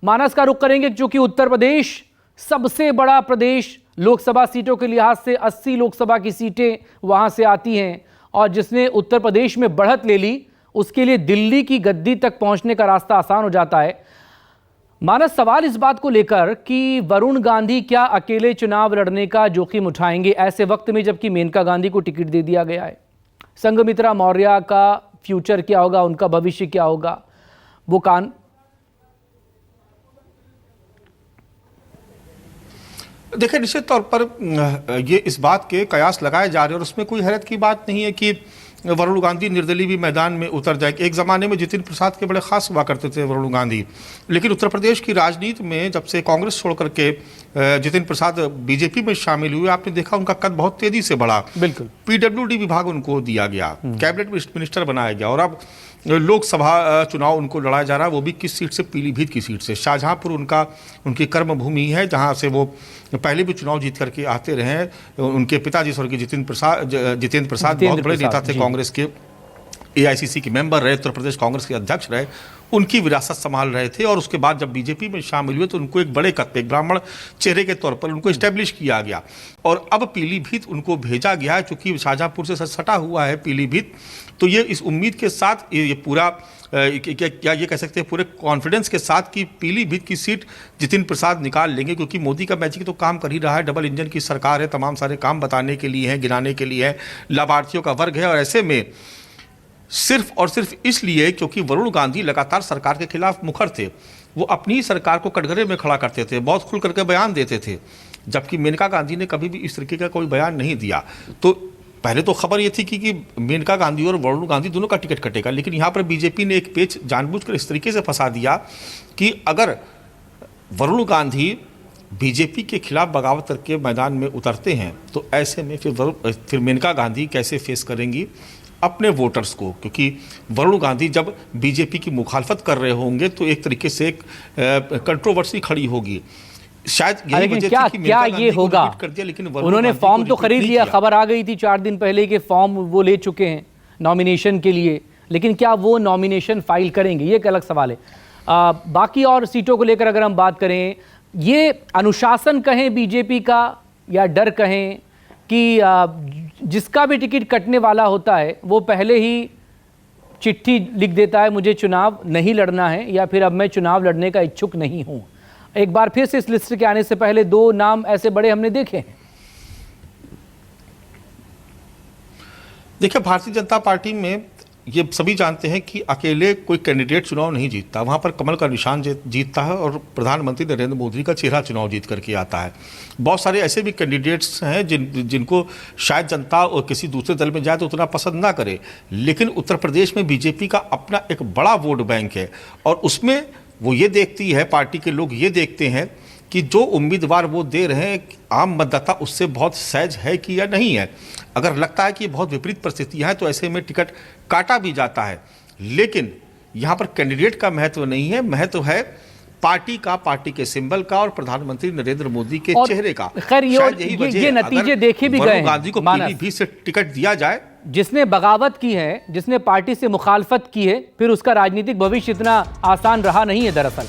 मानस का रुख करेंगे क्योंकि उत्तर प्रदेश सबसे बड़ा प्रदेश, लोकसभा सीटों के लिहाज से 80 लोकसभा की सीटें वहां से आती हैं और जिसने उत्तर प्रदेश में बढ़त ले ली उसके लिए दिल्ली की गद्दी तक पहुंचने का रास्ता आसान हो जाता है। मानस, सवाल इस बात को लेकर कि वरुण गांधी क्या अकेले चुनाव लड़ने का जोखिम उठाएंगे ऐसे वक्त में जबकि मेनका गांधी को टिकट दे दिया गया है। संघमित्रा मौर्य का फ्यूचर क्या होगा, उनका भविष्य क्या होगा, वो देखिए, निश्चित तौर पर ये इस बात के कयास लगाए जा रहे हैं और उसमें कोई हैरत की बात नहीं है कि वरुण गांधी निर्दलीय भी मैदान में उतर जाएंगे। एक ज़माने में जितिन प्रसाद के बड़े खास हुआ करते थे वरुण गांधी, लेकिन उत्तर प्रदेश की राजनीति में जब से कांग्रेस छोड़ करके जितिन प्रसाद बीजेपी में शामिल हुए, आपने देखा उनका कद बहुत तेजी से बढ़ा। बिल्कुल, पीडब्ल्यूडी विभाग उनको दिया गया, कैबिनेट मिनिस्टर बनाया गया और अब लोकसभा चुनाव उनको लड़ाया जा रहा है, वो भी किस सीट से, पीलीभीत की सीट से। शाहजहांपुर उनकी कर्मभूमि है, जहां से वो पहले भी चुनाव जीत करके आते रहे हैं। उनके पिताजी स्वर्गीय जितेंद्र प्रसाद बहुत बड़े नेता थे, कांग्रेस के एआईसीसी के मेंबर रहे, उत्तर प्रदेश कांग्रेस के अध्यक्ष रहे, उनकी विरासत संभाल रहे थे और उसके बाद जब बीजेपी में शामिल हुए तो उनको एक बड़े कद पे, एक ब्राह्मण चेहरे के तौर पर उनको इस्टेब्लिश किया गया और अब पीलीभीत उनको भेजा गया है। चूंकि शाहजहांपुर से सटा हुआ है पीलीभीत, तो ये इस उम्मीद के साथ ये पूरा क्या ये कह सकते हैं पूरे कॉन्फिडेंस के साथ कि पीलीभीत की सीट जितिन प्रसाद निकाल लेंगे, क्योंकि मोदी का मैजिक तो काम कर ही रहा है। डबल इंजन की सरकार है, तमाम सारे काम बताने के लिए हैं, गिनाने के लिए है, लाभार्थियों का वर्ग है और ऐसे में सिर्फ और सिर्फ इसलिए क्योंकि वरुण गांधी लगातार सरकार के खिलाफ मुखर थे, वो अपनी सरकार को कटघरे में खड़ा करते थे, बहुत खुल करके बयान देते थे, जबकि मेनका गांधी ने कभी भी इस तरीके का कोई बयान नहीं दिया। तो पहले तो खबर ये थी कि मेनका गांधी और वरुण गांधी दोनों का टिकट कटेगा, लेकिन यहाँ पर बीजेपी ने एक पेच जानबूझकर इस तरीके से फंसा दिया कि अगर वरुण गांधी बीजेपी के खिलाफ बगावत करके मैदान में उतरते हैं तो ऐसे में फिर मेनका गांधी कैसे फेस करेंगी अपने वोटर्स को, क्योंकि वरुण गांधी जब बीजेपी की मुखालफत कर रहे होंगे तो एक तरीके से एक कंट्रोवर्सी खड़ी होगी। शायद लेकिन क्या ये होगा, लेकिन उन्होंने फॉर्म तो खरीद लिया, खबर आ गई थी 4 दिन पहले कि फॉर्म वो ले चुके हैं नॉमिनेशन के लिए, लेकिन क्या वो नॉमिनेशन फाइल करेंगे, ये एक अलग सवाल है। बाकी और सीटों को लेकर अगर हम बात करें, ये अनुशासन कहें बीजेपी का या डर कहें कि जिसका भी टिकट कटने वाला होता है वो पहले ही चिट्ठी लिख देता है मुझे चुनाव नहीं लड़ना है या फिर अब मैं चुनाव लड़ने का इच्छुक नहीं हूं। एक बार फिर से इस लिस्ट के आने से पहले 2 नाम ऐसे बड़े हमने देखे हैं। देखिए, भारतीय जनता पार्टी में ये सभी जानते हैं कि अकेले कोई कैंडिडेट चुनाव नहीं जीतता, वहाँ पर कमल का निशान जीतता है और प्रधानमंत्री नरेंद्र मोदी का चेहरा चुनाव जीत करके आता है। बहुत सारे ऐसे भी कैंडिडेट्स हैं जिनको शायद जनता और किसी दूसरे दल में जाए तो उतना पसंद ना करे, लेकिन उत्तर प्रदेश में बीजेपी का अपना एक बड़ा वोट बैंक है और उसमें वो ये देखती है, पार्टी के लोग ये देखते हैं कि जो उम्मीदवार वो दे रहे हैं आम मतदाता उससे बहुत सहज है कि या नहीं है। अगर लगता है कि बहुत विपरीत परिस्थितियां हैं तो ऐसे में टिकट काटा भी जाता है, लेकिन यहाँ पर कैंडिडेट का महत्व नहीं है, महत्व है पार्टी का, पार्टी के सिंबल का और प्रधानमंत्री नरेंद्र मोदी के चेहरे का। खैर ये नतीजे देखे भी गए। गांधी को पीलीभीत से टिकट दिया जाए, जिसने बगावत की है, जिसने पार्टी से मुखालफत की है, फिर उसका राजनीतिक भविष्य इतना आसान रहा नहीं है दरअसल।